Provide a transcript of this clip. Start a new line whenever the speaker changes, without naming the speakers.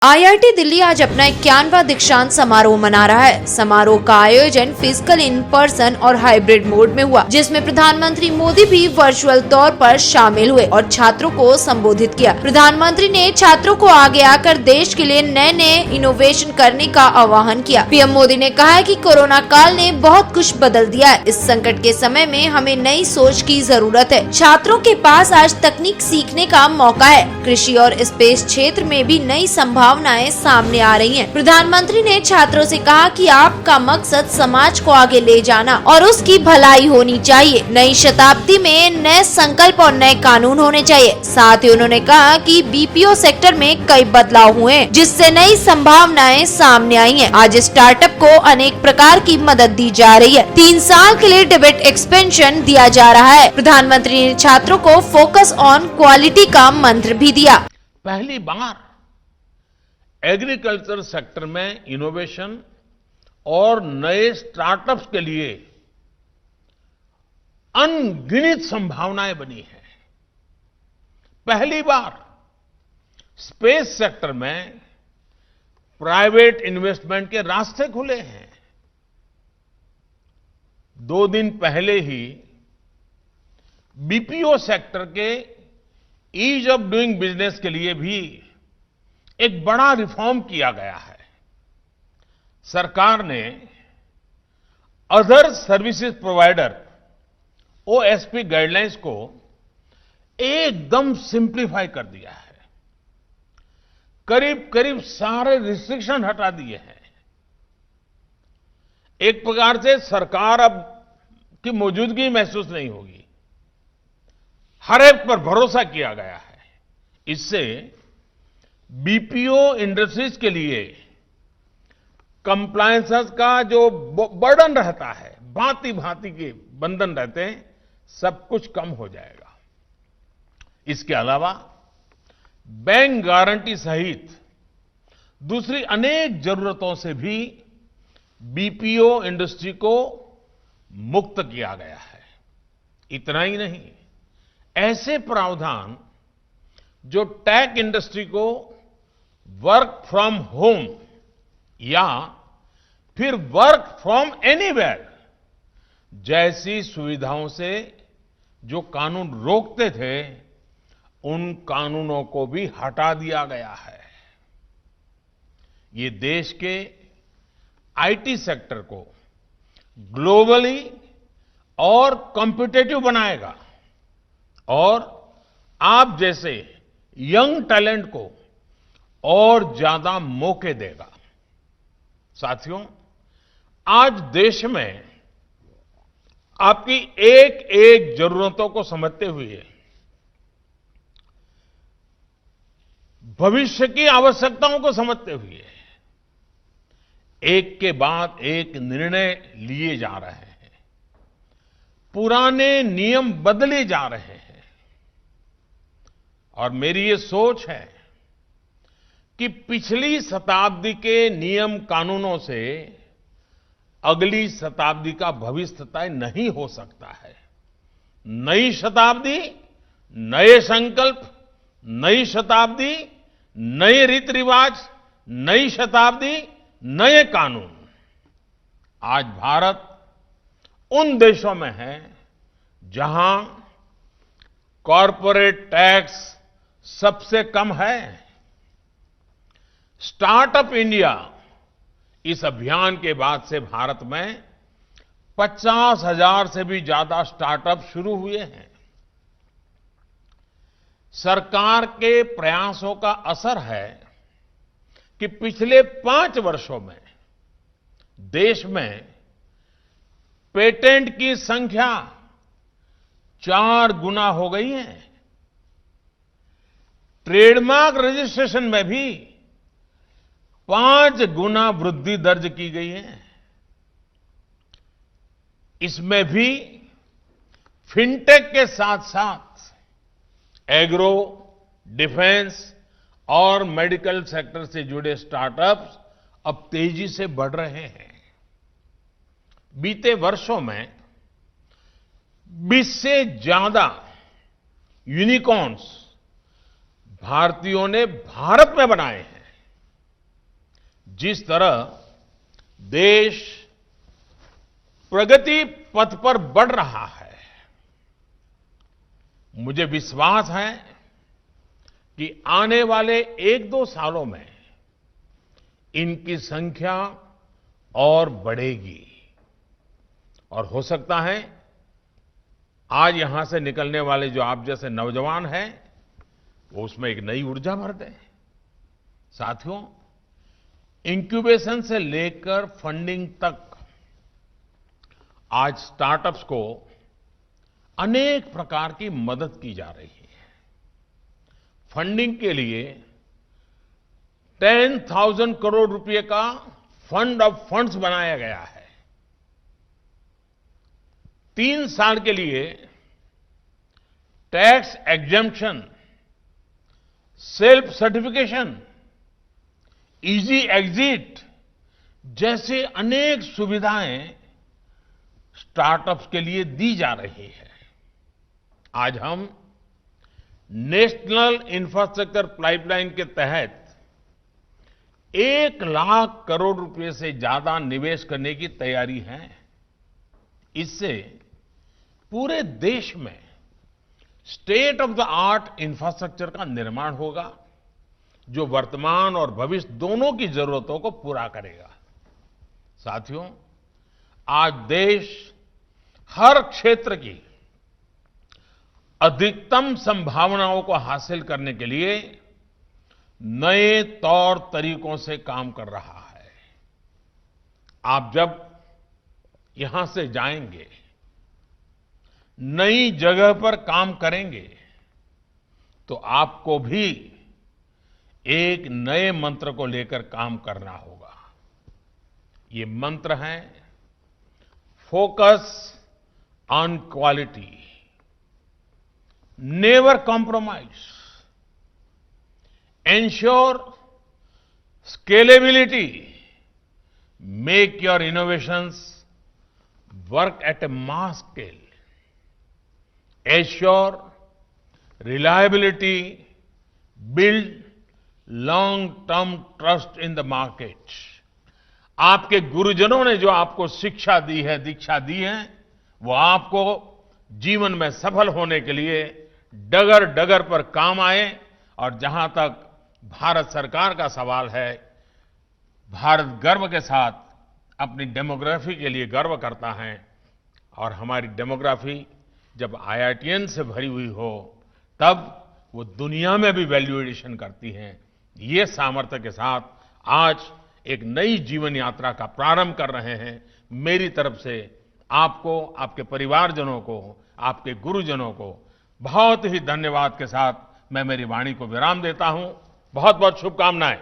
IIT Delhi आज अपना 51वां दीक्षांत समारोह मना रहा है। समारोह का आयोजन फिजिकल, इन पर्सन और हाइब्रिड मोड में हुआ, जिसमें प्रधानमंत्री मोदी भी वर्चुअल तौर पर शामिल हुए और छात्रों को संबोधित किया। प्रधानमंत्री ने छात्रों को आगे आकर देश के लिए नए नए इनोवेशन करने का आह्वान किया। पीएम मोदी ने कहा है कि कोरोना काल ने बहुत कुछ बदल दिया है। इस संकट के समय में हमें नई सोच की जरूरत है। छात्रों के पास आज तकनीक सीखने का मौका है। कृषि और स्पेस क्षेत्र में भी नई संभावनाएं सामने आ रही हैं। प्रधानमंत्री ने छात्रों से कहा कि आपका मकसद समाज को आगे ले जाना और उसकी भलाई होनी चाहिए। नई शताब्दी में नए संकल्प और नए कानून होने चाहिए। साथ ही उन्होंने कहा कि बीपीओ सेक्टर में कई बदलाव हुए हैं, जिससे नई संभावनाएं सामने आई हैं। आज स्टार्टअप को अनेक प्रकार की मदद दी जा रही है। 3 साल के लिए डेबिट एक्सपेंशन दिया जा रहा है। प्रधानमंत्री ने छात्रों को फोकस ऑन क्वालिटी का मंत्र भी दिया।
पहली बार एग्रीकल्चर सेक्टर में इनोवेशन और नए स्टार्टअप्स के लिए अनगिनत संभावनाएं बनी है। पहली बार स्पेस सेक्टर में प्राइवेट इन्वेस्टमेंट के रास्ते खुले हैं। 2 दिन पहले ही बीपीओ सेक्टर के ईज ऑफ डूइंग बिजनेस के लिए भी एक बड़ा रिफॉर्म किया गया है। सरकार ने other services provider OSP guidelines को एकदम सिंप्लीफाई कर दिया है। करीब करीब सारे रिस्ट्रिक्शन हटा दिए हैं। एक प्रकार से सरकार अब की मौजूदगी महसूस नहीं होगी। हर एक पर भरोसा किया गया है। इससे बीपीओ इंडस्ट्रीज के लिए कंप्लायंसेस का जो बर्डन रहता है, भांति भांति के बंधन रहते हैं, सब कुछ कम हो जाएगा। इसके अलावा बैंक गारंटी सहित दूसरी अनेक जरूरतों से भी बीपीओ इंडस्ट्री को मुक्त किया गया है। इतना ही नहीं, ऐसे प्रावधान जो टेक इंडस्ट्री को वर्क फ्रॉम होम या फिर वर्क फ्रॉम एनीवेयर जैसी सुविधाओं से जो कानून रोकते थे, उन कानूनों को भी हटा दिया गया है। ये देश के आईटी सेक्टर को ग्लोबली और कॉम्पिटिटिव बनाएगा और आप जैसे यंग टैलेंट को और ज्यादा मौके देगा। साथियों, आज देश में आपकी एक एक जरूरतों को समझते हुए भविष्य की आवश्यकताओं को समझते हुए एक के बाद एक निर्णय लिए जा रहे हैं। पुराने नियम बदले जा रहे हैं और मेरी ये सोच है कि पिछली शताब्दी के नियम कानूनों से अगली शताब्दी का भविष्य तय नहीं हो सकता है। नई शताब्दी, नए संकल्प, नई शताब्दी, नए रीति रिवाज, नई शताब्दी, नए कानून। आज भारत उन देशों में है जहां कॉरपोरेट टैक्स सबसे कम है। स्टार्टअप इंडिया इस अभियान के बाद से भारत में 50,000 से भी ज्यादा स्टार्टअप शुरू हुए हैं। सरकार के प्रयासों का असर है कि पिछले 5 वर्षों में देश में पेटेंट की संख्या 4 गुना हो गई है। ट्रेडमार्क रजिस्ट्रेशन में भी 5 गुना वृद्धि दर्ज की गई है। इसमें भी फिनटेक के साथ साथ एग्रो, डिफेंस और मेडिकल सेक्टर से जुड़े स्टार्टअप्स अब तेजी से बढ़ रहे हैं। बीते वर्षों में 20 से ज्यादा यूनिकॉर्न्स भारतीयों ने भारत में बनाए हैं। जिस तरह देश प्रगति पथ पर बढ़ रहा है, मुझे विश्वास है कि आने वाले 1-2 सालों में इनकी संख्या और बढ़ेगी और हो सकता है आज यहां से निकलने वाले जो आप जैसे नौजवान हैं वो उसमें एक नई ऊर्जा भर दें। साथियों, इंक्यूबेशन से लेकर फंडिंग तक आज स्टार्टअप्स को अनेक प्रकार की मदद की जा रही है। फंडिंग के लिए 10,000 करोड़ रुपए का फंड ऑफ फंड्स बनाया गया है। 3 साल के लिए tax exemption, self certification, easy exit जैसे अनेक सुविधाएं स्टार्टअप्स के लिए दी जा रही है। आज हम नेशनल इंफ्रास्ट्रक्चर पाइपलाइन के तहत 1 लाख करोड़ रुपए से ज्यादा निवेश करने की तैयारी है। इससे पूरे देश में state of the art infrastructure का निर्माण होगा, जो वर्तमान और भविष्य दोनों की जरूरतों को पूरा करेगा। साथियों, आज देश हर क्षेत्र की अधिकतम संभावनाओं को हासिल करने के लिए नए तौर तरीकों से काम कर रहा है। आप जब यहां से जाएंगे, नई जगह पर काम करेंगे, तो आपको भी एक नए मंत्र को लेकर काम करना होगा। ये मंत्र है focus on quality, never compromise, ensure scalability, make your innovations work at A mass scale, assure reliability, build long term trust in the market. आपके गुरुजनों ने जो आपको शिक्षा दी है, दीक्षा दी है, वो आपको जीवन में सफल होने के लिए डगर डगर पर काम आए। और जहां तक भारत सरकार का सवाल है, भारत गर्व के साथ अपनी डेमोग्राफी के लिए गर्व करता है और हमारी डेमोग्राफी जब आईआईटीएन से भरी हुई हो तब वो दुनिया में भी वैल्यू एडिशन करती हैं। ये सामर्थ्य के साथ आज एक नई जीवन यात्रा का प्रारंभ कर रहे हैं। मेरी तरफ से आपको, आपके परिवारजनों को, आपके गुरुजनों को बहुत ही धन्यवाद के साथ मैं मेरी वाणी को विराम देता हूं। बहुत बहुत शुभकामनाएं।